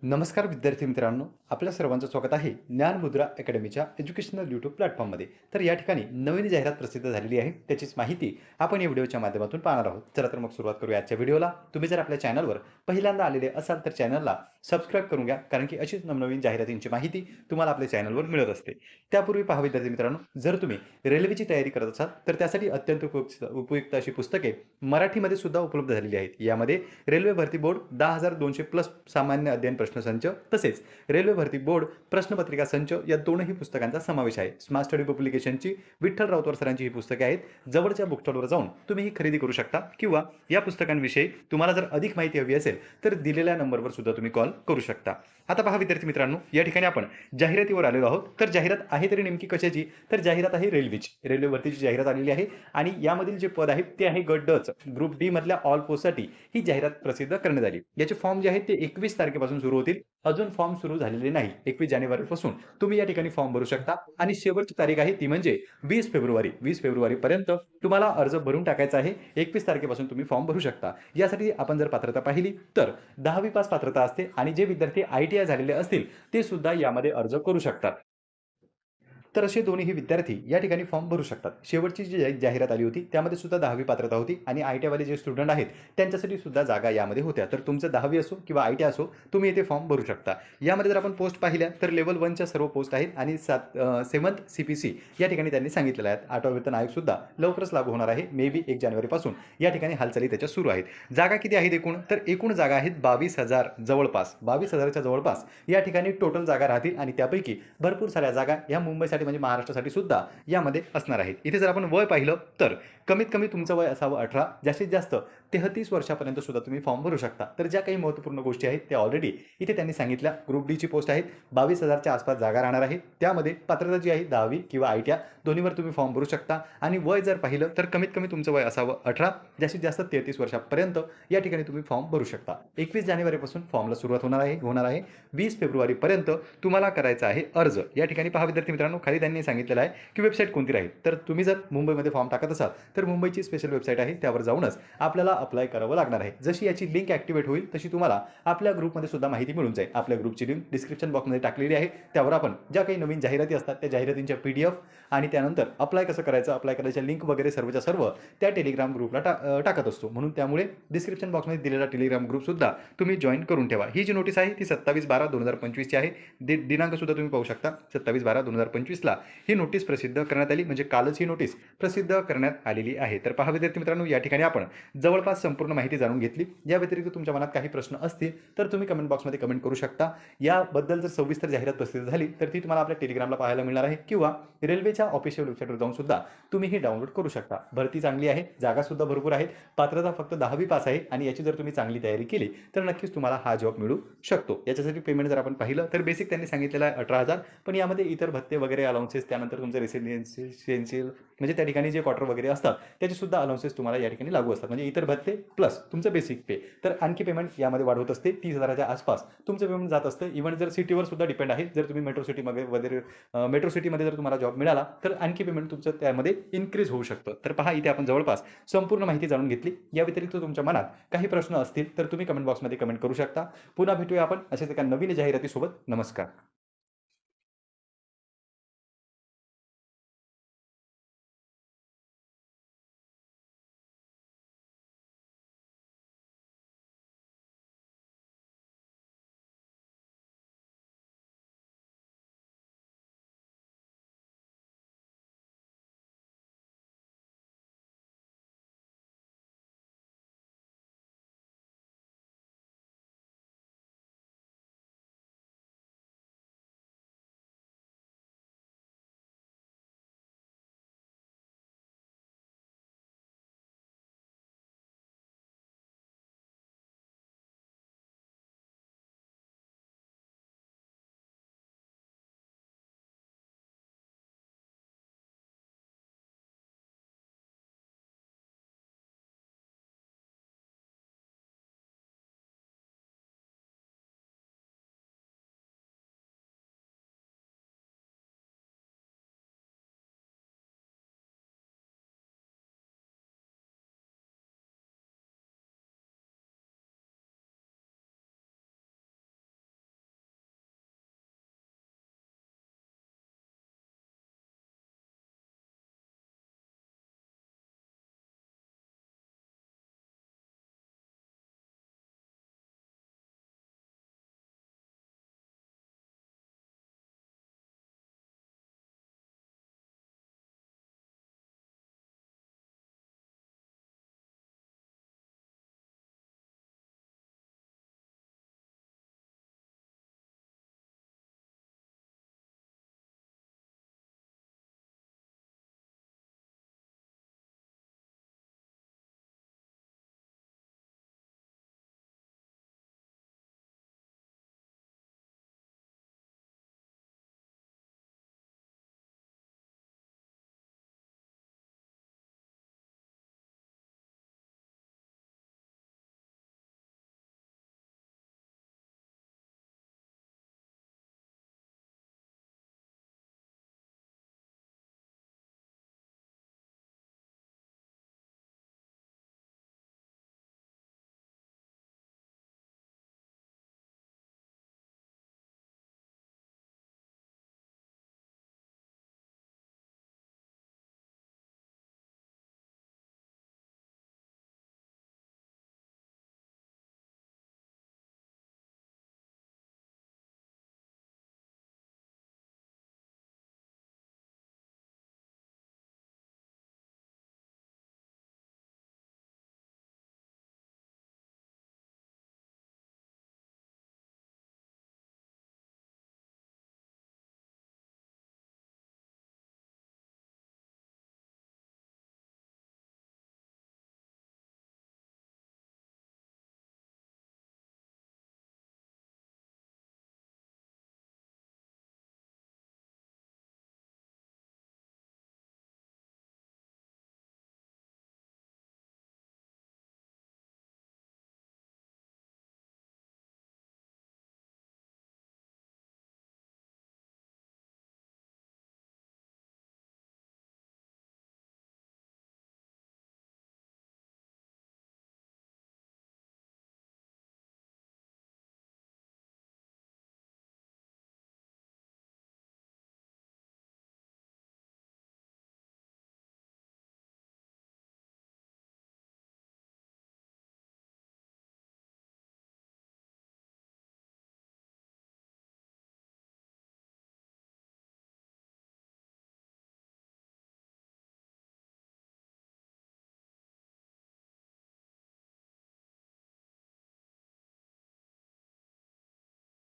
नमस्कार विद्यार्थी मित्रांनो, आपल्या सर्वांचं स्वागत आहे ज्ञान मुद्रा अकॅडमीच्या एज्युकेशनल यूट्यूब प्लॅटफॉर्ममध्ये. तर या ठिकाणी नवीन जाहिरात प्रसिद्ध झालेली आहे, त्याचीच माहिती आपण या व्हिडिओच्या माध्यमातून पाहणार आहोत. चला तर मग सुरुवात करूया आजच्या व्हिडिओला. तुम्ही जर आपल्या चॅनलवर पहिल्यांदा आलेले असाल तर चॅनलला सबस्क्राईब करून घ्या, कारण की अशीच नवनवीन जाहिरातींची माहिती तुम्हाला आपल्या चॅनलवर मिळत असते. त्यापूर्वी पहा विद्यार्थी मित्रांनो, जर तुम्ही रेल्वेची तयारी करत असाल तर त्यासाठी अत्यंत उपयुक्त अशी पुस्तके मराठीमध्ये सुद्धा उपलब्ध झालेली आहेत. यामध्ये रेल्वे भरती बोर्ड 10,200 प्लस सामान्य अध्ययन प्रश्नसंच, तसेच रेल्वे भरती बोर्ड प्रश्नपत्रिका संच या दोनही पुस्तकांचा समावेश आहे. स्मार्ट स्टडी पब्लिकेशनची विठ्ठल राऊतवर सरांची ही पुस्तके आहेत. जवळच्या बुक स्टॉलवर जाऊन तुम्ही ही खरेदी करू शकता, किंवा या पुस्तकांविषयी तुम्हाला जर अधिक माहिती हवी असेल तर दिलेल्या नंबरवर सुद्धा तुम्ही कॉल करू शकता. आता पहा विद्यार्थी मित्रांनो, या ठिकाणी आपण जाहिरातीवर आलेलो आहोत. तर जाहिरात आहे तरी नेमकी कशाची? तर जाहिरात आहे रेल्वेची. रेल्वे भरतीची जाहिरात आलेली आहे आणि यामधील जे पद आहे ते आहे गट ड ग्रुप डी मधल्या ऑल पोस्टसाठी ही जाहिरात प्रसिद्ध करण्यात आली. याचे फॉर्म जे आहेत ते 21 तारखेपासून सुरू होतील. अजून फॉर्म सुरू झालेले नाही. 21 जानेवारीपासून तुम्ही या ठिकाणी फॉर्म भरू शकता आणि शेवटची तारीख आहे ती म्हणजे 20 फेब्रुवारी. 20 फेब्रुवारीपर्यंत तुम्हाला अर्ज भरून टाकायचा आहे. 21 तारखेपासून तुम्ही फॉर्म भरू शकता. यासाठी आपण जर पात्रता पाहिली तर 10वी पास पात्रता असते आणि जे विद्यार्थी ITI झालेले असतील ते सुद्धा यामध्ये अर्ज करू शकतात. तर असे दोन्ही विद्यार्थी या ठिकाणी फॉर्म भरू शकतात. शेवटची जी जाहिरात आली होती त्यामध्ये सुद्धा 10वी पात्रता होती आणि ITI वाले जे स्टुडंट आहेत त्यांच्यासाठी सुद्धा जागा यामध्ये होत्या. तर तुमचं 10वी असो किंवा ITI असो, तुम्ही येथे फॉर्म भरू शकता. यामध्ये जर आपण पोस्ट पाहिल्या तर लेव्हल 1च्या सर्व पोस्ट आहेत आणि 7th CPC या ठिकाणी त्यांनी सांगितलेलं आहे. 8वा वेतन आयोग सुद्धा लवकरच लागू होणार आहे. मे बी 1 जानेवारीपासून या ठिकाणी हालचाली त्याच्या सुरू आहेत. जागा किती आहेत एकूण? तर एकूण जागा आहेत 22,000 जवळपास. 22,000च्या जवळपास या ठिकाणी टोटल जागा राहतील आणि त्यापैकी भरपूर साऱ्या जागा या मुंबईसाठी म्हणजे महाराष्ट्रासाठी सुद्धा यामध्ये असणार आहेत. इथे जर आपण वय पाहिलं तर कमीत कमी तुमचं वय असावं 18, जास्तीत जास्त 33 वर्षापर्यंत सुद्धा तुम्ही फॉर्म भरू शकता. तर ज्या काही महत्त्वपूर्ण गोष्टी आहेत त्या ऑलरेडी इथे त्यांनी सांगितल्या. ग्रुप डीची पोस्ट आहेत, 22,000च्या आसपास जागा राहणार आहे. त्यामध्ये पात्रता जी आहे 10वी किंवा ITI दोन्हीवर तुम्ही फॉर्म भरू शकता आणि वय जर पाहिलं तर कमीत कमी तुमचं वय असावं 18, जास्तीत जास्त 33 वर्षापर्यंत या ठिकाणी तुम्ही फॉर्म भरू शकता. 21 जानेवारीपासून फॉर्मला सुरुवात होणार आहे. 20 फेब्रुवारीपर्यंत तुम्हाला करायचा आहे अर्ज. या ठिकाणी पहा विद्यार्थी मित्रांनो, खाली त्यांनी सांगितलेलं आहे की वेबसाईट कोणती राहील. तर तुम्ही जर मुंबईमध्ये फॉर्म टाकत असाल तर मुंबईची स्पेशल वेबसाईट आहे, त्यावर जाऊनच आपल्याला अप्लाय करावं लागणार आहे. जशी याची लिंक ॲक्टिवेट होईल तशी तुम्हाला आपल्या ग्रुपमध्ये सुद्धा माहिती मिळून जाईल. आपल्या ग्रुपची लिंक डिस्क्रिप्शन बॉक्समध्ये टाकलेली आहे. त्यावर आपण ज्या काही नवीन जाहिराती असतात त्या जाहिरातींच्या PDF आणि त्यानंतर अप्लाय कसं करायचं, अप्लाय करायच्या लिंक वगैरे सर्वच्या सर्व त्या टेलिग्राम ग्रुपला टाकत असतो. म्हणून त्यामुळे डिस्क्रिप्शन बॉक्समध्ये दिलेला टेलिग्राम ग्रुप सुद्धा तुम्ही जॉईन करून ठेवा. ही जी नोटीस आहे ती 27/12/2025 ची आहे. दिनांक सुद्धा तुम्ही पाहू शकता. 27/12/2025 ला ही नोटीस प्रसिद्ध करण्यात आली, म्हणजे कालच ही नोटीस प्रसिद्ध करण्यात आलेली आहे. तर पहा विद्यार्थी मित्रांनो, या ठिकाणी आपण जवळपास संपूर्ण माहिती जाणून घेतली. या व्यतिरिक्त तुमच्या मनात काही प्रश्न असतील तर तुम्ही कमेंट बॉक्समध्ये कमेंट करू शकता. याबद्दल जर सविस्तर जाहिरात प्रसिद्ध झाली तर ती तुम्हाला आपल्या टेलिग्रामला पाहायला मिळणार आहे, किंवा रेल्वेच्या ऑफिशियल वेबसाईटवर जाऊन सुद्धा तुम्ही ही डाउनलोड करू शकता. भरती चांगली आहे, जागा सुद्धा भरपूर आहेत, पात्रता फक्त 10वी पास आहे आणि याची जर तुम्ही चांगली तयारी केली तर नक्कीच तुम्हाला हा जॉब मिळू शकतो. याच्यासाठी पेमेंट जर आपण पाहिलं तर बेसिक त्यांनी सांगितलेलं आहे 18,000, पण यामध्ये इतर भत्ते वगैरे अलाउन्सेस, त्यानंतर तुमचे रेसिडेन्शियल म्हणजे त्या ठिकाणी जे क्वार्टर वगैरे असतात त्याचे सुद्धा अलाउन्सेस तुम्हाला या ठिकाणी लागू असतात. म्हणजे इतर भत्ते प्लस तुमचं बेसिक पे, तर आणखी पेमेंट यामध्ये वाढवत असते. 30,000च्या आसपास तुमचं पेमेंट जात असतं. इव्हन जर सिटीवर सुद्धा डिपेंड आहे. जर तुम्ही मेट्रो सिटीमध्ये वगैरे जर तुम्हाला जॉब मिळाला तर आणखी पेमेंट तुमचं त्यामध्ये इन्क्रीज होऊ शकतं. तर पहा, इथे आपण जवळपास संपूर्ण माहिती जाणून घेतली. या व्यतिरिक्त तुमच्या मनात काही प्रश्न असतील तर तुम्ही कमेंट बॉक्समध्ये कमेंट करू शकता. पुन्हा भेटूया आपण अशाच एका नवीन जाहिरातीसोबत. नमस्कार.